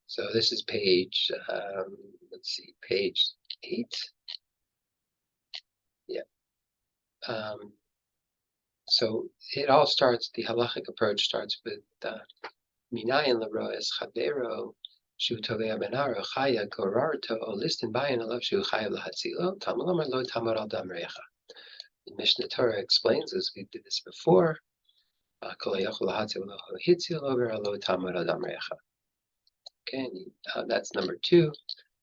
So this is page, let's see, page 8. Yeah. So it all starts, the halachic approach starts with minayin leroes chavero shu tovea benaro chaya gorarto o listin bayin alav shu chaya lahatzilo tamalomar lo tamar al damrecha. The Mishnah Torah explains, as we did this before, okay, that's number 2.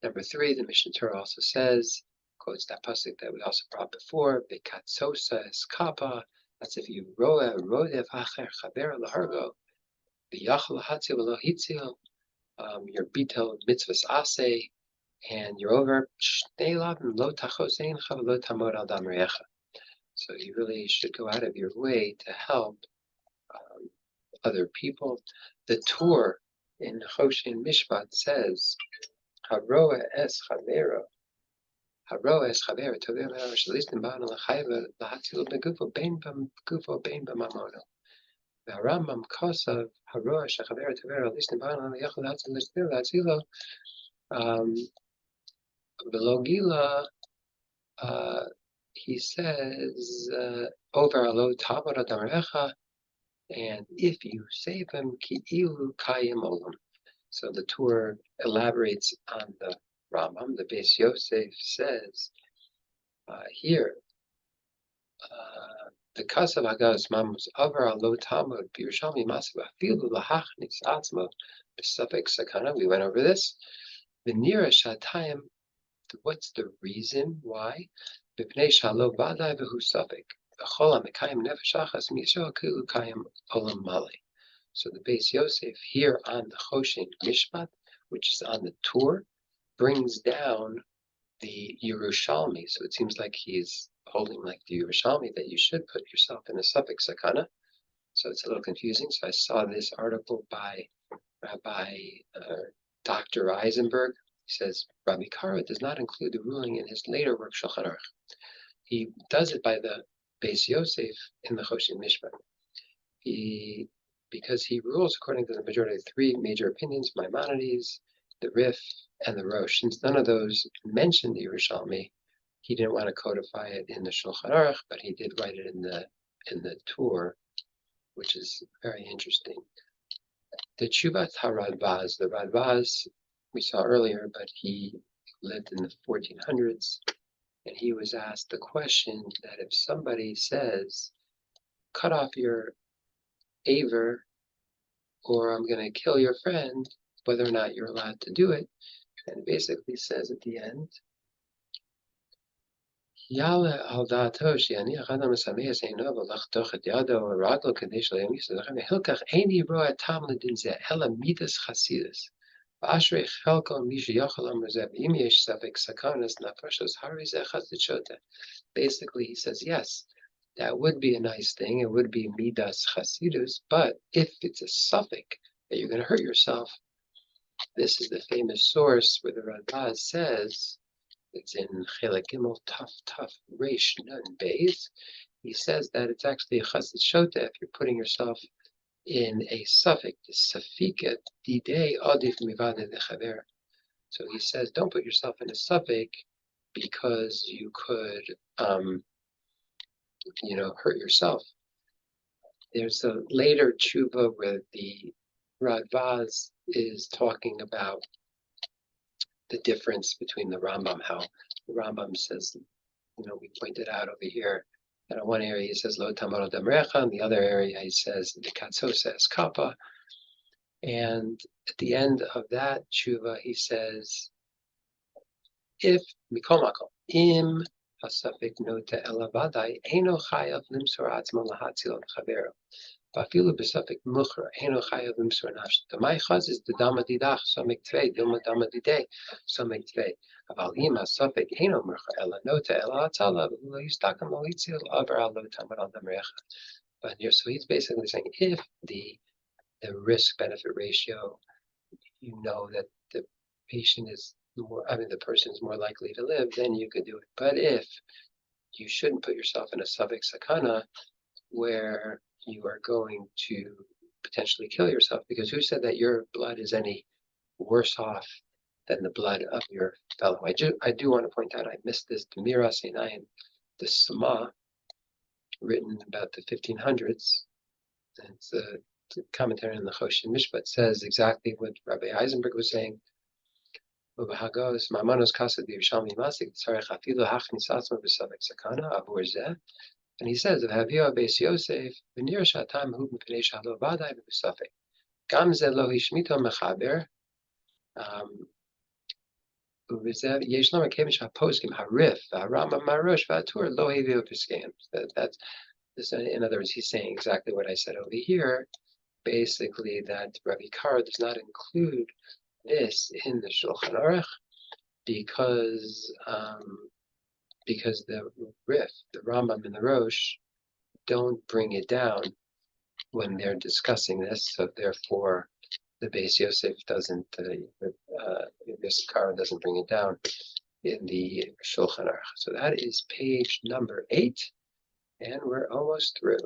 Number 3, the Mishnah Torah also says, quotes that pasuk that we also brought before, bekatsosa es kappa. That's if you roa rodev acher chaber lahargo, b'yachal lahatzil v'lo hitzil, your bitel mitzvahs aseh, and you're over shnei lavim lo tachosein chav lo tamod al damrecha. So you really should go out of your way to help other people. The Torah in Choshen Mishpat says, Haroa es chavero, Haroa es chavero, tovei me'ar shalistim ba'an l'chayva l'hatzil begufo bein b'mamono. V'harambam kosav Haroa shechavero tovei l'listim ba'an l'yachal l'hatzilo v'lo gila. He says, over alo tamar adarecha, and if you save him, ki ilu kayim olam. So the Torah elaborates on the Rambam. The Beis Yosef says here, the kasav hagas mamos over alo tamar yerushalmi masiv afilu lahachnis atzmo b'safek sakana. We went over this. The nira shatayim. What's the reason why? B'pnei shalo vadai v'hu safek. So the Beis Yosef here on the Choshen Mishpat, which is on the Torah, brings down the yerushalmi. So it seems like he's holding like the yerushalmi that you should put yourself in a suffix sakana. So it's a little confusing. So I saw this article by Rabbi Dr. Eisenberg. He says Rabbi Kara does not include the ruling in his later work Shulchan Aruch. He does it by the Beis Yosef in the Choshen Mishpat. Because he rules according to the majority of 3 major opinions, Maimonides, the Rif, and the Rosh. Since none of those mentioned the yerushalmi, he didn't want to codify it in the Shulchan Aruch, but he did write it in the Torah, which is very interesting. The Tshuvat HaRadbaz, the Radbaz we saw earlier, but he lived in the 1400s, and he was asked the question that if somebody says, cut off your aver, or I'm going to kill your friend, whether or not you're allowed to do it, and it basically says at the end, Yale al da'ato she'aniach adam mesameas einav v'lachtoch et yado raglo kadei shelo yamisah lechem hilkach eini roa tam ledin zeh ela midas chasidus v'ashrei chelko mi sheyochel amar zeh v'im yesh safek sakanas nafashos hari zeh chasidshota. Basically, he says, yes, that would be a nice thing. It would be midas chasidus, but if it's a suffix that you're going to hurt yourself, this is the famous source where the Radbaz says, it's in Chelek Gimel Taf Reish Nun Beis. He says that it's actually a chasid shota if you're putting yourself in a suffix, the safiket didei adif mivade dechaver. So he says, don't put yourself in a suffix because you could, hurt yourself. There's a later tshuva where the Radbaz is talking about the difference between the Rambam, how the Rambam says, we pointed out over here that in one area he says lo tamar damrecha, in the other area he says the katso says kappa, and at the end of that tshuva he says, if mikol makom im hasafik nota elavadai eno chayav limsor atzmo lahatzil chavero. Vafilu b'safik muchra eno chayav limsor nafsh. The maichaz is the dama didach samik tvei dilma dama didei samik tvei. Aval im hasafik eno muchra ela nota ela atzala lo yistakam lo yitzil aver al lo tamar al damrecha. But so he's basically saying if the risk benefit ratio, that the patient is the person is more likely to live, then you could do it. But if you shouldn't put yourself in a suffix sakana where you are going to potentially kill yourself, because who said that your blood is any worse off than the blood of your fellow. I do want to point out, I missed this, the Mira Sinayin, the Sama, written about the 1500s. It's a commentary on the Choshen Mishpat, says exactly what Rabbi Eisenberg was saying. Ubahagos, Mamanos Kasa the yerushalmi Masik, Tzarech Afilu Hachnisatzma B'Savek Sakana, Avur Zeh. And he says, Havio Beis Yosef, V'nir Shatam Hu M'Pnei Shalo Vadai B'Safek. Gam Zeh Lo Hishmito Mechaber. Yesh Lama Kevish HaPoskim Harif, Harama Marosh V'Atur Lo Hevio Piskeim. That's this. In other words, he's saying exactly what I said over here. Basically, that Rabbi Kara does not include this in the Shulchan Aruch because the Rif, the Rambam and the Rosh don't bring it down when they're discussing this. So therefore, the Beis Yosef doesn't, Kara doesn't bring it down in the Shulchan Aruch. So that is page number 8, and we're almost through.